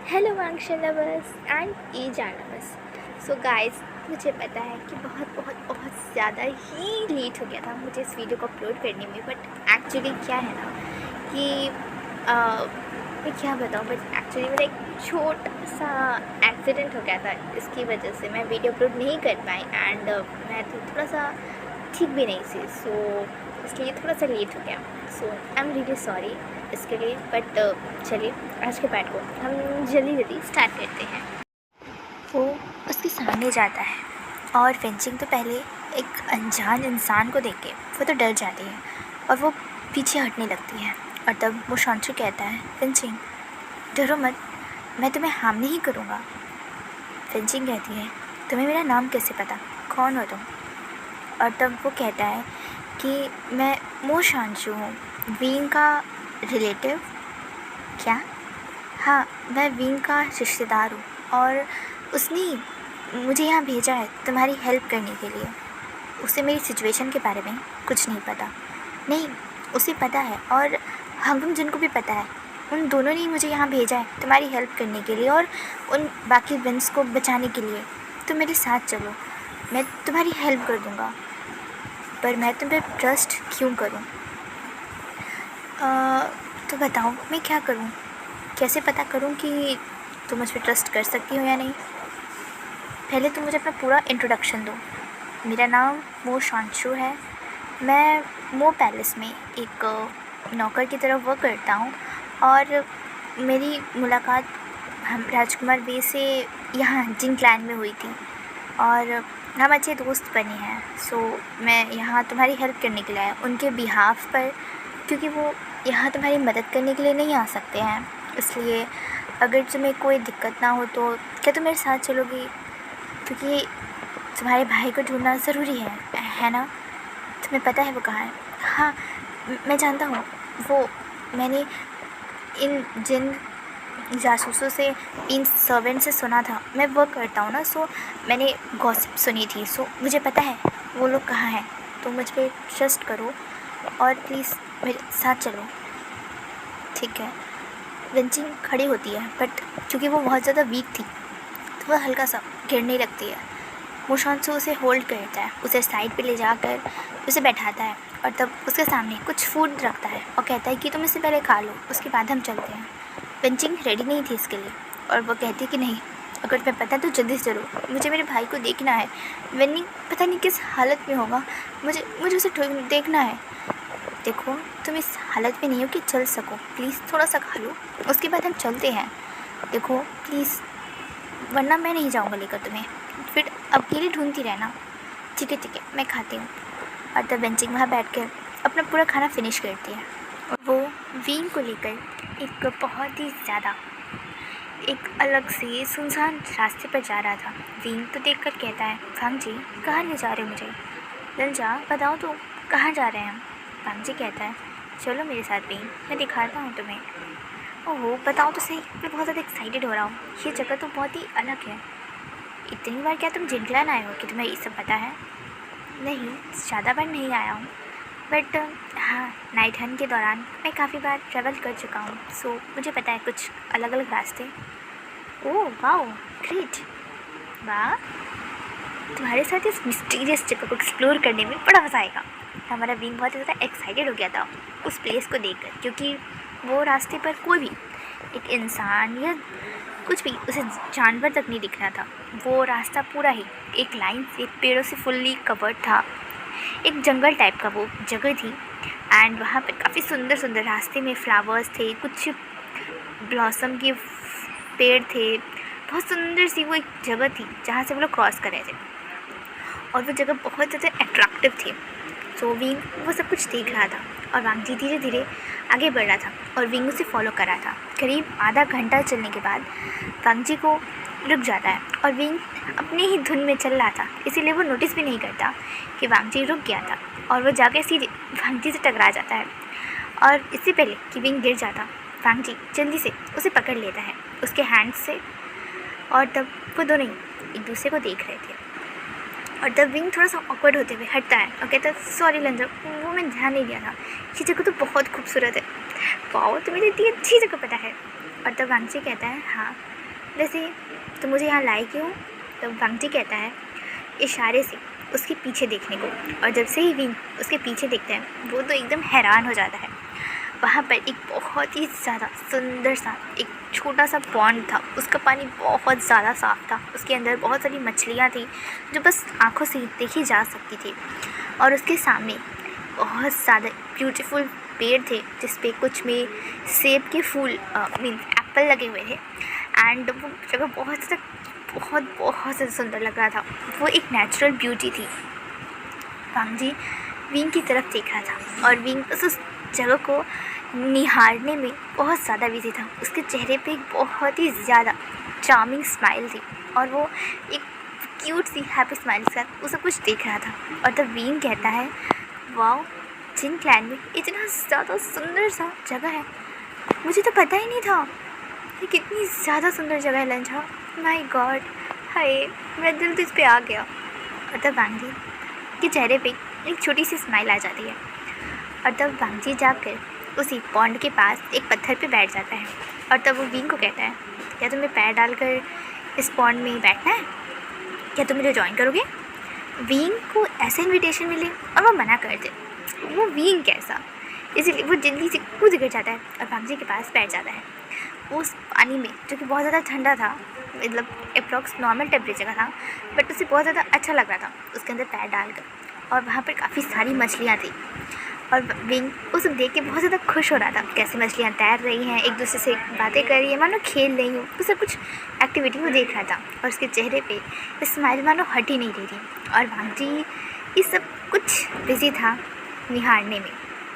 Hello वांगशन lovers and ई जानवर्स। सो गाइस, मुझे पता है कि बहुत बहुत बहुत ज़्यादा ही लेट हो गया था मुझे इस वीडियो को अपलोड करने में। बट एक्चुअली क्या है ना कि मैं क्या बताऊँ, बट एक्चुअली मेरा एक छोटा सा एक्सीडेंट हो गया था। इसकी वजह से मैं वीडियो अपलोड नहीं कर पाई एंड मैं तो थोड़ा सा ठीक भी नहीं थी। सो इसलिए थोड़ा सा लेट हो गया। सो आई एम रियली सॉरी इसके लिए। बट चलिए आज के पार्ट को हम जल्दी जल्दी स्टार्ट करते हैं। वो उसके सामने जाता है और फेंचिंग तो पहले एक अनजान इंसान को देख के वो तो डर जाती है और वो पीछे हटने लगती है। और तब वो शांशु कहता है, फेंचिंग डरो मत, मैं तुम्हें हार्म नहीं करूँगा। फेंचिंग कहती है, तुम्हें मेरा नाम कैसे पता, कौन हो तुम? और तब वो कहता है कि मैं मो शांशु हूँ, वीन का रिलेटिव। क्या? हाँ, मैं विंग का रिश्तेदार हूँ और उसने मुझे यहाँ भेजा है तुम्हारी हेल्प करने के लिए। उसे मेरी सिचुएशन के बारे में कुछ नहीं पता। नहीं, उसे पता है और हम जिनको भी पता है उन दोनों ने मुझे यहाँ भेजा है तुम्हारी हेल्प करने के लिए और उन बाकी विंस को बचाने के लिए। तुम मेरे साथ चलो, मैं तुम्हारी हेल्प कर दूँगा। पर मैं तुम पर ट्रस्ट क्यों करूँ? तो बताओ मैं क्या करूँ? कैसे पता करूँ कि तुम मुझ पर ट्रस्ट कर सकती हो या नहीं? पहले तुम मुझे अपना पूरा इंट्रोडक्शन दो। मेरा नाम मो शांशु है। मैं मो पैलेस में एक नौकर की तरह वर्क करता हूँ और मेरी मुलाकात हम राजकुमार बे से यहाँ जिन क्लैन में हुई थी और हम अच्छे दोस्त बने हैं। सो मैं यहाँ तुम्हारी हेल्प करने के लिए आया उनके बिहाफ पर, क्योंकि वो यहाँ तुम्हारी मदद करने के लिए नहीं आ सकते हैं। इसलिए अगर तुम्हें कोई दिक्कत ना हो तो क्या तुम मेरे साथ चलोगी? क्योंकि तुम्हारे भाई को ढूंढना ज़रूरी है ना? तुम्हें पता है वो कहाँ है? हाँ, मैं जानता हूँ। वो मैंने इन जिन जासूसों से, इन सर्वेंट से सुना था। मैं वर्क करता हूँ ना, सो मैंने गॉसिप सुनी थी। सो मुझे पता है वो लोग कहाँ हैं। तो मुझ पर ट्रस्ट करो और प्लीज़ मेरे साथ चलो, ठीक है? वेंचिंग खड़ी होती है बट क्योंकि वो बहुत ज़्यादा वीक थी तो वह हल्का सा गिरने लगती है। मुशांशु उसे होल्ड करता है, उसे साइड पे ले जाकर उसे बैठाता है और तब उसके सामने कुछ फूड रखता है और कहता है कि तुम इसे पहले खा लो, उसके बाद हम चलते हैं। वेंचिंग रेडी नहीं थी इसके लिए और वो कहती है कि नहीं, अगर तुम्हें पता तो जल्दी से चलो, मुझे मेरे भाई को देखना है। वेनिंग पता नहीं किस हालत में होगा, मुझे उसे देखना है। देखो, तुम इस हालत में नहीं हो कि चल सको, प्लीज़ थोड़ा सा खा लो, उसके बाद हम चलते हैं। देखो प्लीज़, वरना मैं नहीं जाऊँगा लेकर तुम्हें, फिर अकेले ढूंढती रहना। ठीक है मैं खाती हूँ। और तब बेंचिंग वहाँ बैठ कर अपना पूरा खाना फिनिश करती है। और वो वीन को लेकर एक बहुत ही ज़्यादा एक अलग से सुनसान रास्ते पर जा रहा था। वीन तो देख कर कहता है, भांग जी कहाँ ले जा रहे हो मुझे? लंजा बताओ तो, कहाँ जा रहे हैं हम? भांग जी कहता है, चलो मेरे साथ वीन, मैं दिखाता हूँ तुम्हें। ओहो बताओ तो सही, मैं बहुत ज़्यादा एक्साइटेड हो रहा हूँ। ये जगह तो बहुत ही अलग है। इतनी बार क्या तुम जिंकलान आए हो कि तुम्हें ये सब पता है? नहीं, ज़्यादा बार नहीं आया हूँ, बट हाँ, नाइट हंट के दौरान मैं काफ़ी बार ट्रैवल कर चुका हूँ। सो मुझे पता है कुछ अलग अलग रास्ते। ओह वाओ, ग्रेट, वाह, तुम्हारे साथ इस मिस्टीरियस जगह को एक्सप्लोर करने में बड़ा मज़ा आएगा। हमारा विंग बहुत ज़्यादा एक्साइटेड हो गया था उस प्लेस को देखकर, क्योंकि वो रास्ते पर कोई भी एक इंसान या कुछ भी, उसे जानवर तक नहीं दिख रहा था। वो रास्ता पूरा ही एक लाइन से पेड़ों से फुल्ली कवर्ड था। एक जंगल टाइप का वो जगह थी एंड वहाँ पर काफ़ी सुंदर सुंदर रास्ते में फ्लावर्स थे, कुछ ब्लॉसम के पेड़ थे। बहुत सुंदर सी वो एक जगह थी जहाँ से वो लोग क्रॉस कर रहे थे और वो जगह बहुत ज़्यादा अट्रैक्टिव थी। सो विंग वो सब कुछ देख रहा था और वांगजी धीरे धीरे आगे बढ़ रहा था और विंग उसे फॉलो कर रहा था। करीब आधा घंटा चलने के बाद वांगजी को रुक जाता है और विंग अपने ही धुन में चल रहा था, इसीलिए वो नोटिस भी नहीं करता कि वांगजी रुक गया था और वो जाके सीधे वांगजी से टकरा जाता है। और इससे पहले कि विंग गिर जाता, वांगजी जल्दी से उसे पकड़ लेता है उसके हैंड से और तब वो दोनों एक दूसरे को देख रहे थे। और तब विंग थोड़ा सा ऑकवर्ड होते हुए हटता है और कहता है, सॉरी लंजा, वो मैं ध्यान नहीं दिया था, ये जगह तो बहुत खूबसूरत है। वाओ, तुम्हें तो इतनी अच्छी जगह पता है। और तब वांगजी कहता है हाँ वैसे तो मुझे यहाँ लाए क्यों। तब वांगजी कहता है इशारे से उसके पीछे देखने को। और जब से ही विंग उसके पीछे देखता है वो तो एकदम हैरान हो जाता है। वहाँ पर एक बहुत ही ज़्यादा सुंदर सा एक छोटा सा पॉन्ड था। उसका पानी बहुत ज़्यादा साफ़ था। उसके अंदर बहुत सारी मछलियाँ थी जो बस आँखों से देखी जा सकती थी। और उसके सामने बहुत ज़्यादा ब्यूटीफुल पेड़ थे जिस पे कुछ में सेब के फूल मीन्स एप्पल लगे हुए थे। एंड वो जगह बहुत ज़्यादा सुंदर लग रहा था। वो एक नेचुरल ब्यूटी थी। वांगजी विंग की तरफ देख रहा था और विंग उस जगह को निहारने में बहुत ज़्यादा बिजी था। उसके चेहरे पे एक बहुत ही ज़्यादा चार्मिंग स्माइल थी और वो एक क्यूट सी हैप्पी स्माइल के साथ वो सब कुछ देख रहा था। और तब विंग कहता है वाओ जिन क्लैन में इतना ज़्यादा सुंदर सा जगह है, मुझे तो पता ही नहीं था कि कितनी ज़्यादा सुंदर जगह है लंचा। माय गॉड, हाय मेरा दिल तो इस पर आ गया। और तब वांगजी के चेहरे पे एक छोटी सी स्माइल आ जाती है। और तब वांगजी जाकर उसी पॉन्ड के पास एक पत्थर पे बैठ जाता है। और तब वो विंग को कहता है क्या तुम्हें पैर डालकर इस पॉन्ड में बैठना है, क्या तुम मुझे ज्वाइन करोगे। विंग को ऐसा इनविटेशन मिले और वो मना कर दे। वो विंग कैसा, इसीलिए वो जल्दी से कूद गिर जाता है और वांगजी के पास बैठ जाता है। उस पानी में जो कि बहुत ज़्यादा ठंडा था, मतलब अप्रॉक्स नॉर्मल टेम्परेचर का था, बट उसे बहुत ज़्यादा अच्छा लग रहा था उसके अंदर पैर डालकर। और वहाँ पर काफ़ी सारी मछलियाँ थी और विंग वो सब देख के बहुत ज़्यादा खुश हो रहा था। कैसे मछलियाँ तैर रही हैं, एक दूसरे से बातें कर रही है, मानो खेल रही हो। वो सब कुछ एक्टिविटी वो देख रहा था और उसके चेहरे पे स्माइल मानो हट ही नहीं रही थी। और वांगजी ये सब कुछ बिजी था निहारने में।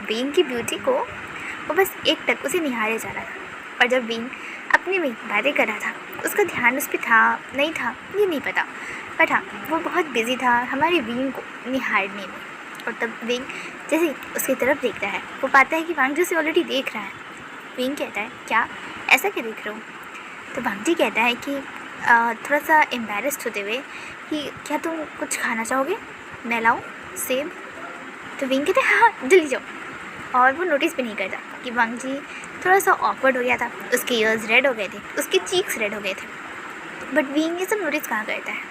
विंग की ब्यूटी को वो बस एक टक उसे निहारे जा रहा था। और जब विंग अपने में बातें कर रहा था उसका ध्यान उस पर था नहीं था ये नहीं पता, बट हाँ वो बहुत बिजी था हमारे विंग को निहारने में। और तब विंग जैसे उसकी तरफ देखता है वो पाता है कि वांगजी उसे ऑलरेडी देख रहा है। विंग कहता है क्या ऐसा क्या देख रहे हो। तो वांगजी कहता है कि थोड़ा सा एम्बैरेस्ड होते हुए कि क्या तुम कुछ खाना चाहोगे, मैं लाऊं सेब। तो विंग कहते हैं हाँ जल्दी जाओ। और वो नोटिस भी नहीं करता कि वांगजी थोड़ा सा ऑकवर्ड हो गया था। उसके ईयर्स रेड हो गए थे, उसके चीक्स रेड हो गए थे, बट विंग ये सब नोटिस कहाँ करता है।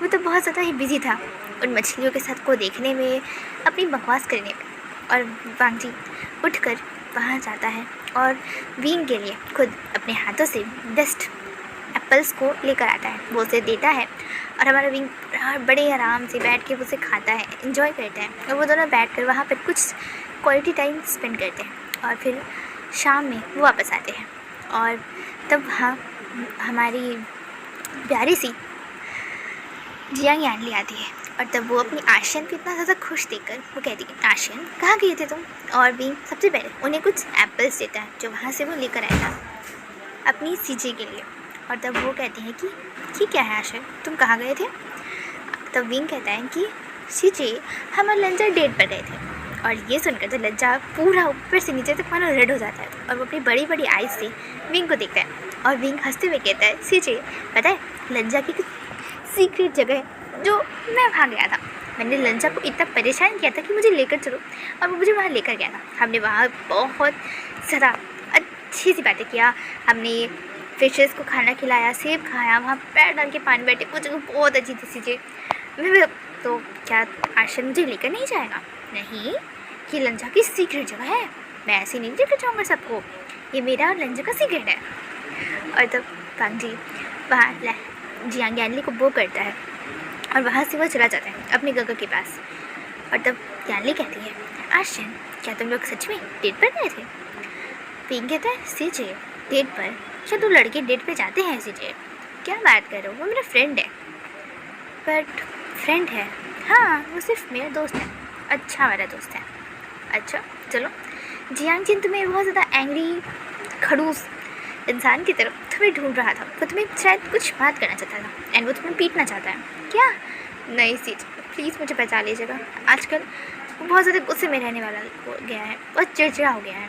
वो तो बहुत ज़्यादा ही बिजी था उन मछलियों के साथ को देखने में, अपनी बकवास करने में। और वांगजी उठकर वहाँ जाता है और विंग के लिए खुद अपने हाथों से बेस्ट एप्पल्स को लेकर आता है, वो उसे देता है। और हमारा विंग बड़े आराम से बैठ के उसे खाता है, इंजॉय करता है। और वो दोनों बैठ कर वहाँ पर कुछ क्वालिटी टाइम स्पेंड करते हैं और फिर शाम में वो वापस आते हैं। और तब वहाँ हमारी प्यारी सी जियांग यानली आती है। और तब वो अपनी आशियन को इतना ज़्यादा खुश देखकर वो कहती है आशियन कहाँ गए थे तुम। और विंग सबसे पहले उन्हें कुछ एप्पल्स देता है जो वहाँ से वो लेकर आया था अपनी सीजे के लिए। और तब वो कहती हैं कि क्या है आशियन तुम कहाँ गए थे। तब विंग कहता है कि सीजे हम और लंचा डेट पर गए थे। और ये सुनकर तो लंचा पूरा ऊपर से नीचे तक मानो रेड हो जाता है और वो अपनी बड़ी बड़ी आइज से विंग को देखता है। और विंग हंसते हुए कहता है सीजे पता है लंचा की कुछ सीक्रेट जगह है जो मैं वहाँ गया था। मैंने लंचा को इतना परेशान किया था कि मुझे लेकर चलो और वो मुझे वहाँ लेकर गया था। हमने वहाँ बहुत ज़्यादा अच्छी सी बातें किया, हमने फिशेस को खाना खिलाया, सेब खाया, वहाँ पैर डाल के पानी बैठे, वो जगह बहुत अच्छी थी सीजे। मैं तो क्या आशियन मुझे लेकर नहीं जाएगा। नहीं, ये लंचा की सीक्रेट जगह है, मैं ऐसे नहीं लेकर जाऊँगा सबको, ये मेरा और लंचा का सीक्रेट है। और तब वांगजी वहाँ जियांग यानली को वो करता है और वहाँ से वो चला जाता है अपने गगा के पास। और तब यानली कहती है आशियन क्या तुम लोग सच में डेट पर गए थे। विंग कहता है सीजे डेट पर, क्या दो लड़के डेट पे जाते हैं सीजे, क्या बात कर रहे हो, वो मेरा फ्रेंड है। बट फ्रेंड है, हाँ वो सिर्फ मेरा दोस्त है, अच्छा वाला दोस्त है। अच्छा चलो, जियांग जिन तुम्हें बहुत ज़्यादा एंग्री खड़ूस इंसान की तरफ तुम्हें ढूंढ रहा था, वो तुम्हें शायद कुछ बात करना चाहता था एंड वो तुम्हें पीटना चाहता है क्या। नहीं सीज प्लीज़ मुझे बचा लीजिएगा, आजकल वो बहुत ज़्यादा गुस्से में रहने वाला हो गया है, बहुत चिड़चिड़ा हो गया है।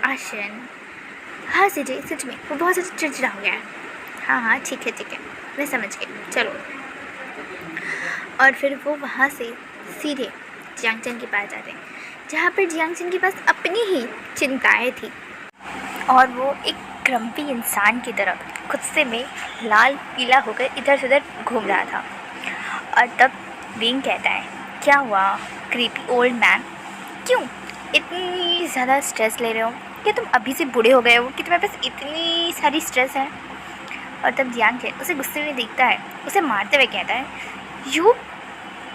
आशियन हाँ सीजे सच में वो बहुत ज़्यादा चिड़चिड़ा हो गया है। हाँ ठीक है मैं समझ गई, चलो। और फिर वो वहाँ से सीधे जियांगचन के पास जाते हैं जहाँ पर जियांगचन के पास अपनी ही चिंताएँ थी और वो एक क्रम्पी इंसान की तरह गुस्से में लाल पीला होकर इधर से उधर घूम रहा था। और तब विंग कहता है, क्या हुआ क्रीपी ओल्ड मैन, क्यों इतनी ज़्यादा स्ट्रेस ले रहे हो? क्या तुम अभी से बूढ़े हो गए हो कि तुम्हारे पास इतनी सारी स्ट्रेस है? और तब जियांग चेन उसे गुस्से में देखता है, उसे मारते हुए कहता है, यू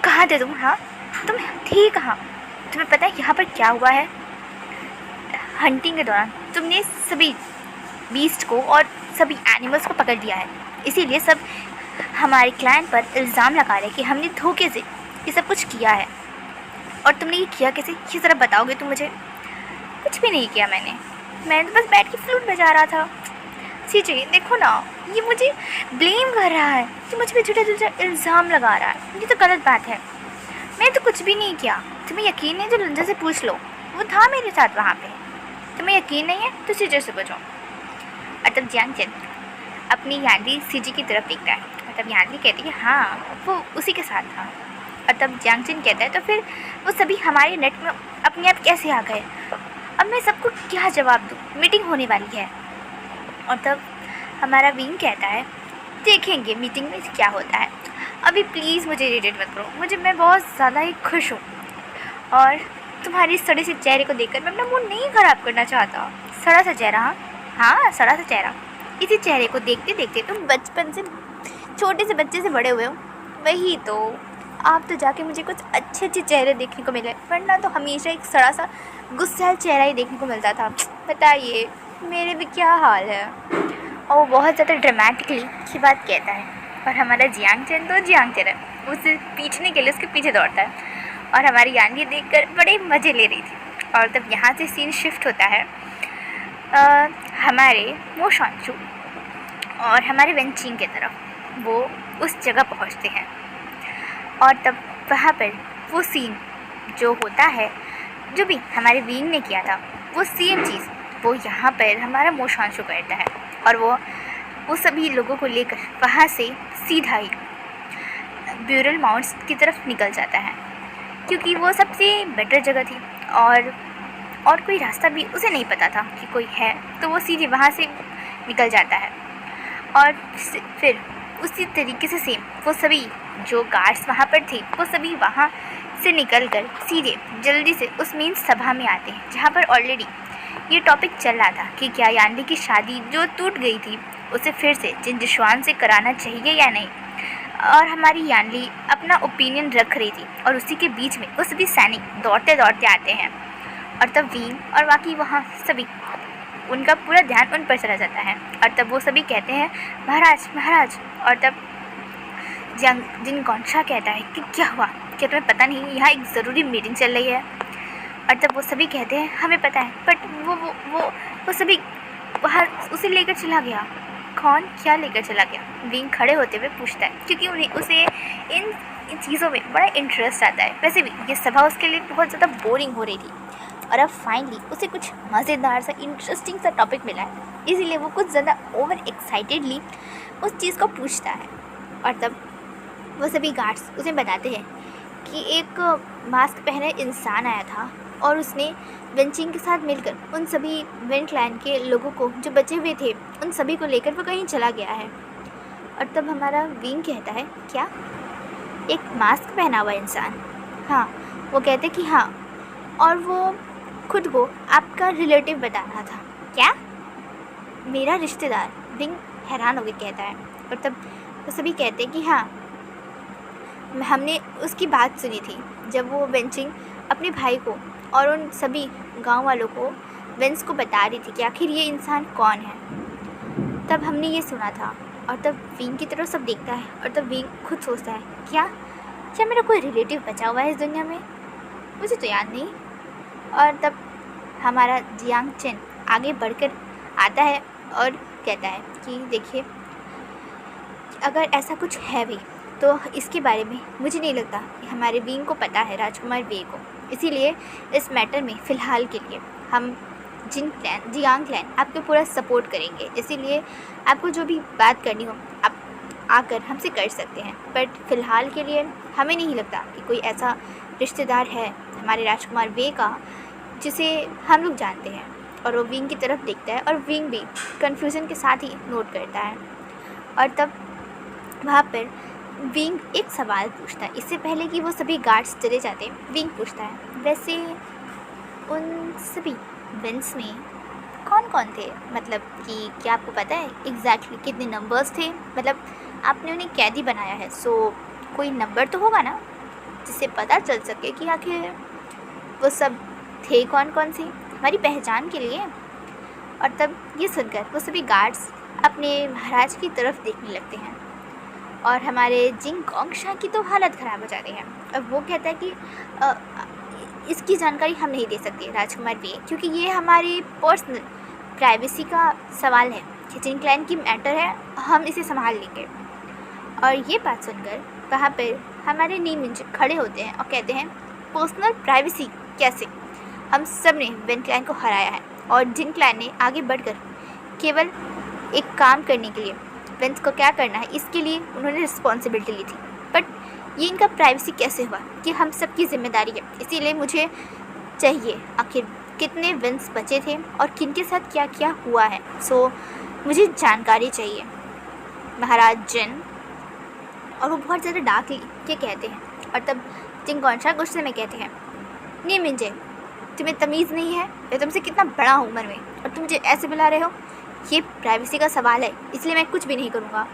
कहाँ थे तुम? हाँ, तुम थे कहाँ? तुम्हें पता है यहाँ पर क्या हुआ है? हंटिंग के दौरान तुमने सभी बीस्ट को और सभी एनिमल्स को पकड़ लिया है, इसीलिए सब हमारे क्लाइंट पर इल्ज़ाम लगा रहे हैं कि हमने धोखे से ये सब कुछ किया है। और तुमने ये किया कैसे, ये ज़रा बताओगे तुम मुझे? कुछ भी नहीं किया मैंने तो बस बैठ के फ्लूट बजा रहा था। सीजे देखो ना, ये मुझे ब्लेम कर रहा है, ये मुझ पर झूठा झूठा इल्ज़ाम लगा रहा है, ये तो गलत बात है। मैंने तो कुछ भी नहीं किया, तुम्हें यकीन नहीं तो लंजा से पूछ लो, वो था मेरे साथ वहाँ पे। तुम्हें यकीन नहीं है तो सीजे से पूछो। और तब जियांग चेन अपनी यानली सीजी की तरफ देखता है और तब यानली कहती है, हाँ वो उसी के साथ था। और तब जियांग चेन कहता है, तो फिर वो सभी हमारे नेट में अपने आप कैसे आ गए? अब मैं सबको क्या जवाब दूँ, मीटिंग होने वाली है। और तब हमारा विंग कहता है, देखेंगे मीटिंग में क्या होता है, अभी प्लीज़ मुझे इरिटेट मत करो, मैं बहुत ज़्यादा ही खुश हूँ और तुम्हारी सड़े से चेहरे को देखकर मैं अपना मूड नहीं ख़राब करना चाहता। सड़ा सा चेहरा, हाँ सड़ा सा चेहरा, इसी चेहरे को देखते देखते तुम बचपन से छोटे से बच्चे से बड़े हुए हो। वही तो, आप तो जाके मुझे कुछ अच्छे अच्छे चेहरे देखने को मिले, वरना तो हमेशा एक सड़ा सा गुस्सैल चेहरा ही देखने को मिलता था। बताइए मेरे भी क्या हाल है। और वो बहुत ज़्यादा ड्रामेटिकली ये बात कहता है और हमारा जियांग चेन तो जियांग चेन है, उसे पीछने के लिए उसके पीछे दौड़ता है और हमारी यानली देखकर बड़े मज़े ले रही थी। और तब यहाँ से सीन शिफ्ट होता है हमारे वो शांशु और हमारे वेंचिंग की तरफ। वो उस जगह पहुँचते हैं और तब वहाँ पर वो सीन जो होता है, जो भी हमारे विंग ने किया था, वो सेम चीज़ वो यहाँ पर हमारा मोशांशु करता है और वो सभी लोगों को लेकर वहाँ से सीधा ही ब्यूरल माउंट्स की तरफ निकल जाता है, क्योंकि वो सबसे बेटर जगह थी और कोई रास्ता भी उसे नहीं पता था कि कोई है, तो वो सीधे वहाँ से निकल जाता है। और फिर उसी तरीके से सेम वो सभी जो गार्ड्स वहाँ पर थे, वो सभी वहाँ से निकलकर सीधे जल्दी से उस मेन सभा में आते हैं, जहाँ पर ऑलरेडी ये टॉपिक चल रहा था कि क्या यानली की शादी जो टूट गई थी उसे फिर से जिनजिशवान से कराना चाहिए या नहीं। और हमारी यानली अपना ओपिनियन रख रही थी और उसी के बीच में वो सभी सैनिक दौड़ते दौड़ते आते हैं और तब विंग और बाकी वहाँ सभी उनका पूरा ध्यान उन पर चला जाता है और तब वो सभी कहते हैं, महाराज महाराज। और तब जिन गौनशा कहता है कि क्या हुआ, क्या तुम्हें पता नहीं यहाँ एक ज़रूरी मीटिंग चल रही है? और तब वो सभी कहते हैं, हमें पता है, बट वो सभी वहाँ उसे लेकर चला गया। कौन क्या लेकर चला गया? विंग खड़े होते हुए पूछता है, क्योंकि उसे इन चीज़ों में बड़ा इंटरेस्ट आता है। वैसे भी ये सभा उसके लिए बहुत ज़्यादा बोरिंग हो रही थी और अब फाइनली उसे कुछ मज़ेदार सा इंटरेस्टिंग सा टॉपिक मिला है, इसीलिए वो कुछ ज़्यादा ओवर एक्साइटेडली उस चीज़ को पूछता है। और तब वो सभी गार्ड्स उसे बताते हैं कि एक मास्क पहने इंसान आया था और उसने वेंचिंग के साथ मिलकर उन सभी वेन क्लैन के लोगों को जो बचे हुए थे उन सभी को लेकर वो कहीं चला गया है। और तब हमारा विंग कहता है, क्या एक मास्क पहना हुआ इंसान? हाँ, वो कहते कि हाँ, और वो खुद को आपका रिलेटिव बता रहा था। क्या? मेरा रिश्तेदार? विंग हैरान होकर कहता है। और तब वो सभी कहते कि हाँ, हमने उसकी बात सुनी थी जब वो वेंचिंग अपने भाई को और उन सभी गांव वालों को वेंस को बता रही थी कि आखिर ये इंसान कौन है, तब हमने ये सुना था। और तब विंग की तरफ सब देखता है और तब विंग खुद सोचता है, क्या मेरा कोई रिलेटिव बचा हुआ है इस दुनिया में? मुझे तो याद नहीं। और तब हमारा जियांग चेन आगे बढ़कर आता है और कहता है कि देखिए, अगर ऐसा कुछ है भी तो इसके बारे में मुझे नहीं लगता कि हमारे विंग को पता है, राजकुमार वे को। इसीलिए इस मैटर में फ़िलहाल के लिए हम जियांग क्लैन आपको पूरा सपोर्ट करेंगे। इसीलिए आपको जो भी बात करनी हो आप आकर हमसे कर सकते हैं, बट फ़िलहाल के लिए हमें नहीं लगता कि कोई ऐसा रिश्तेदार है हमारे राजकुमार वे का जिसे हम लोग जानते हैं। और वो विंग की तरफ देखता है और विंग भी कन्फ्यूज़न के साथ ही नोट करता है। और तब वहाँ पर विंग एक सवाल पूछता है। इससे पहले कि वो सभी गार्ड्स चले जाते हैं, विंग पूछता है, वैसे उन सभी विंग्स में कौन कौन थे? मतलब कि क्या आपको पता है एग्जैक्टली कितने नंबर्स थे? मतलब आपने उन्हें कैदी बनाया है, सो कोई नंबर तो होगा ना जिससे पता चल सके कि आखिर वो सब थे कौन कौन से, हमारी पहचान के लिए। और तब ये सुनकर वो सभी गार्ड्स अपने महाराज की तरफ देखने लगते हैं और हमारे जिंग गोंगशा की तो हालत ख़राब हो जाती है। अब वो कहता है कि इसकी जानकारी हम नहीं दे सकते राजकुमार वे, क्योंकि ये हमारी पर्सनल प्राइवेसी का सवाल है। जिन क्लाइंट की मैटर है हम इसे संभाल लेंगे। और ये बात सुनकर वहाँ पर हमारे नीमिंज खड़े होते हैं और कहते हैं, पर्सनल प्राइवेसी कैसे? हम सब ने वेन क्लाइन को हराया है और जिन क्लाइन ने आगे बढ़कर केवल एक काम करने के लिए वेंस को क्या करना है इसके लिए उन्होंने रिस्पॉन्सिबिलिटी ली थी। बट ये इनका प्राइवेसी कैसे हुआ कि हम सबकी जिम्मेदारी है, इसीलिए मुझे चाहिए आखिर कितने वेंस बचे थे और किनके साथ क्या क्या हुआ है। सो मुझे जानकारी चाहिए महाराज जिन। और वो बहुत ज़्यादा डार्कली ये कहते हैं। और तब जिंग गोंगशा गुस्से में कहते हैं, नहीं मिंजे, तुम्हें तमीज़ नहीं है? मैं तुमसे कितना बड़ा हूँ उम्र में और तुम मुझे ऐसे बुला रहे हो? ये प्राइवेसी का सवाल है, इसलिए मैं कुछ भी नहीं करूँगा।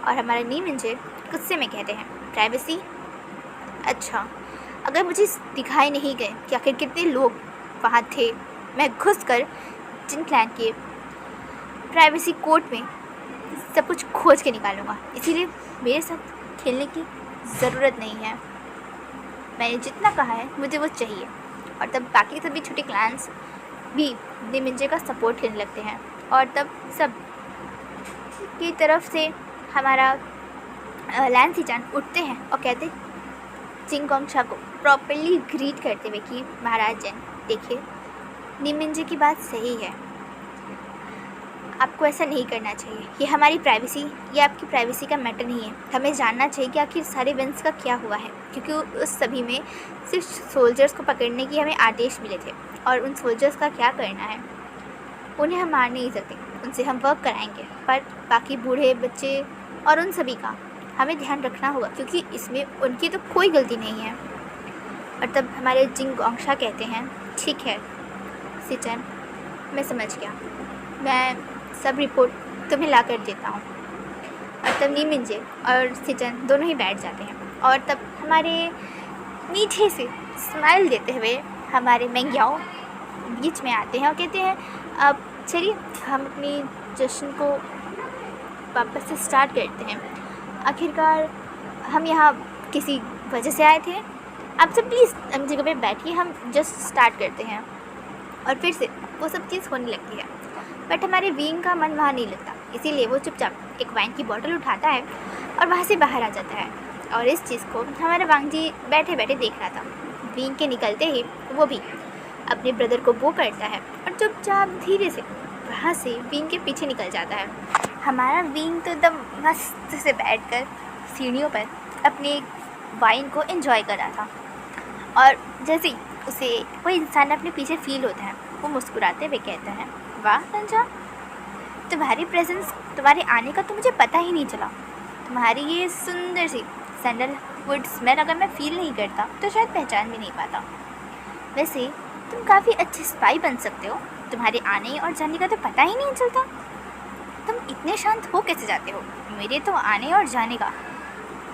और हमारे नी मिंजे गुस्से में कहते हैं, प्राइवेसी? अच्छा, अगर मुझे दिखाई नहीं गए कि आखिर कितने लोग वहाँ थे, मैं घुस कर जिन क्लैन के प्राइवेसी कोर्ट में सब कुछ खोज के निकालूंगा। इसीलिए मेरे साथ खेलने की ज़रूरत नहीं है। मैंने जितना कहा है मुझे वो चाहिए। और तब बाकी सभी छोटे क्लैंस भी निमिंजे का सपोर्ट करने लगते हैं। और तब सब की तरफ से हमारा लैन सीजान उठते हैं और कहते हैं जिंग गोंगशा को प्रॉपरली ग्रीट करते हुए कि महाराज जैन, देखिए निमिंजे की बात सही है, आपको ऐसा नहीं करना चाहिए। ये हमारी प्राइवेसी, ये आपकी प्राइवेसी का मैटर नहीं है। हमें जानना चाहिए कि आखिर सारे वेंस का क्या हुआ है, क्योंकि उस सभी में सिर्फ सोल्जर्स को पकड़ने की हमें आदेश मिले थे और उन सोल्जर्स का क्या करना है। उन्हें हम मार नहीं सकते, उनसे हम वर्क कराएंगे, पर बाकी बूढ़े बच्चे और उन सभी का हमें ध्यान रखना होगा, क्योंकि इसमें उनकी तो कोई गलती नहीं है। और तब हमारे जिंग गोंगशा कहते हैं, ठीक है सिचन, मैं समझ गया, मैं सब रिपोर्ट तुम्हें ला कर देता हूँ। और तब नीमिंजे और सिचन दोनों ही बैठ जाते हैं। और तब हमारे मीठे से स्माइल देते हुए हमारे मेंग्याओ बीच में आते हैं और कहते हैं, अब चलिए हम अपनी जश्न को वापस से स्टार्ट करते हैं। आखिरकार हम यहाँ किसी वजह से आए थे, आप सब प्लीज़ अपनी जगह पे बैठिए, हम जस्ट स्टार्ट करते हैं। और फिर से वो सब चीज़ होने लगती है। बट हमारे विंग का मन वहाँ नहीं लगता, इसीलिए वो चुपचाप एक वाइन की बोतल उठाता है और वहाँ से बाहर आ जाता है। और इस चीज़ को हमारा वांग जी बैठे बैठे देख रहा था। विंग के निकलते ही वो भी अपने ब्रदर को वो करता है और चुपचाप धीरे से वहाँ से विंग के पीछे निकल जाता है। हमारा विंग तो एकदम मस्त से बैठकर सीढ़ियों पर अपने वाइन को एंजॉय कर रहा था। और जैसे ही उसे कोई इंसान अपने पीछे फील होता है, वो मुस्कुराते हुए कहता है, वाह रंजा, तुम्हारी प्रेजेंस, तुम्हारे आने का तो मुझे पता ही नहीं चला। तुम्हारी ये सुंदर सी सैंडलवुड स्मेल अगर मैं फ़ील नहीं करता तो शायद पहचान भी नहीं पाता। वैसे तुम काफ़ी अच्छे स्पाई बन सकते हो, तुम्हारे आने और जाने का तो पता ही नहीं चलता। तुम इतने शांत हो कैसे जाते हो? मेरे तो आने और जाने का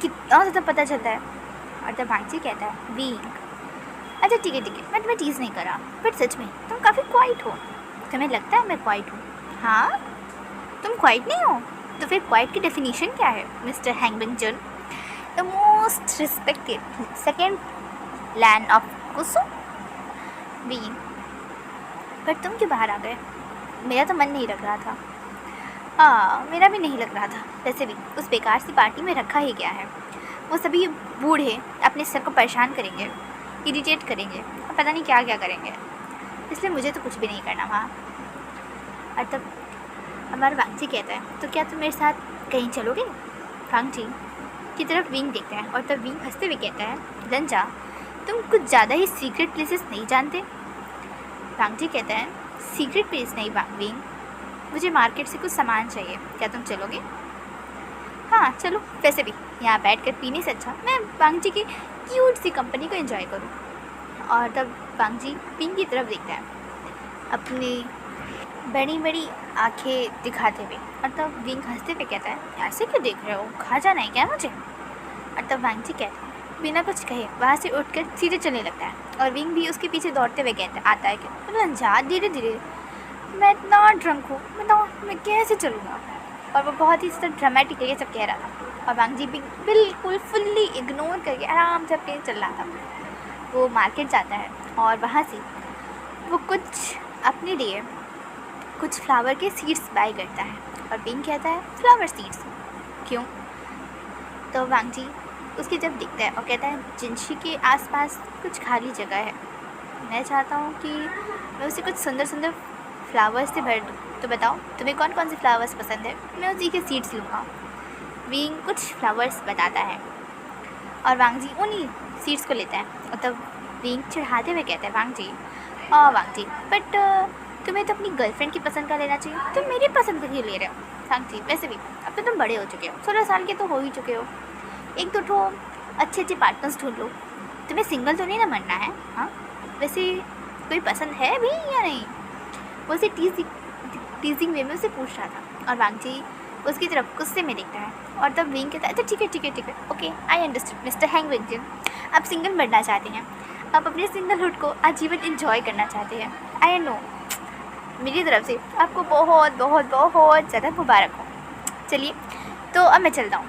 कितना ज़्यादा पता चलता है। और तब भांगची कहता है, विंग, अच्छा ठीक है मैं तुम्हें टीज़ नहीं करा, बट सच में तुम काफ़ी क्वाइट हो। तुम्हें लगता है मैं क्वाइट हूँ? हाँ, तुम क्वाइट नहीं हो तो फिर क्वाइट की डेफिनेशन क्या है मिस्टर हैंगबिंग जन, the most respected second land of Kusu wing. पर तुम क्यों बाहर आ गए? मेरा तो मन नहीं लग रहा था। मेरा भी नहीं लग रहा था। वैसे भी उस बेकार सी पार्टी में रखा ही गया है। वो सभी बूढ़े अपने सर को परेशान करेंगे, इरिटेट करेंगे और पता नहीं क्या क्या करेंगे, इसलिए मुझे तो कुछ भी नहीं करना वहाँ। और तब हमारा वांगची कहता है, तो क्या तुम मेरे साथ कहीं चलोगे? वांगची की तरफ विंग देखता है और तब विंग हंसते हुए कहता है, रंजा, तुम कुछ ज़्यादा ही सीक्रेट प्लेसेस नहीं जानते? वांगची कहता है, सीक्रेट प्लेस नहीं विंग, मुझे मार्केट से कुछ सामान चाहिए, क्या तुम चलोगे? हाँ चलो, वैसे भी यहाँ बैठ कर पीने से अच्छा मैं वांग जी की क्यूट सी कंपनी को एंजॉय करूँ। और तब वांग जी विंग की तरफ देखता है अपनी बड़ी बड़ी आंखें दिखाते हुए, और तब विंग हंसते हुए कहता है, ऐसे क्यों देख रहे हो, खा जाना है क्या मुझे? और तब वांग जी कहता है बिना कुछ कहे वहाँ से उठकर सीधे चलने लगता है, और विंग भी उसके पीछे दौड़ते हुए कहता आता है कि रंजा धीरे धीरे, मैं इतना ड्रंक हूँ, मैं कैसे चलूँगा? और वो बहुत ही ड्रामेटिक ये सब कह रहा था, और वांग जी बिल्कुल फुल्ली इग्नोर करके आराम से अपने चल रहा था। वो मार्केट जाता है और वहाँ से वो कुछ अपने लिए कुछ फ्लावर के सीड्स बाय करता है, और विंग कहता है फ्लावर सीड्स क्यों? तो वांग जी उसकी जब दिखता है और कहता है जिंशी के आसपास कुछ खाली जगह है, मैं चाहता हूँ कि मैं उसे कुछ सुंदर सुंदर फ्लावर्स से भर दूँ, तो बताओ तुम्हें कौन कौन से फ्लावर्स पसंद है, मैं उसी के सीड्स लूँगा। विंग कुछ फ्लावर्स बताता है और वांग जी उन्हीं सीड्स को लेता है, और तब विंग चिढ़ाते हुए कहता है वांग जी बट तुम्हें तो अपनी गर्लफ्रेंड की पसंद का लेना चाहिए, तुम मेरी पसंद का क्यों ले रहे हो? वांग जी वैसे भी अब तो तुम बड़े हो चुके हो, 16 साल के तो हो ही चुके हो, एक दो ठो अच्छे अच्छे पार्टनर्स ढूंढ लो, तुम्हें सिंगल तो नहीं ना मरना है। हाँ वैसे कोई पसंद है भी या नहीं? वो उसे टीजिंग वे में उसे पूछ रहा था, और वांग जी उसकी तरफ गुस्से में देखता है, और तब विंग कहता है अच्छा ठीक है ओके आई अंडरस्टैंड मिस्टर हैंग विंगजन, आप सिंगल बनना चाहते हैं, आप अपने सिंगलहुड को आजीवन एंजॉय करना चाहते हैं, आई नो, मेरी तरफ से आपको बहुत बहुत बहुत ज़्यादा मुबारक हो। चलिए तो अब मैं चलता हूँ,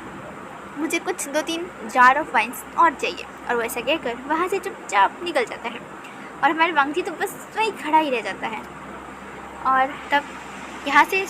मुझे कुछ 2-3 जार ऑफ वाइन्स और चाहिए। और वैसा कहकर वहाँ से चुपचाप निकल जाता है, और हमारे वांग जी तो बस वहीं खड़ा ही रह जाता है। और तब यहाँ से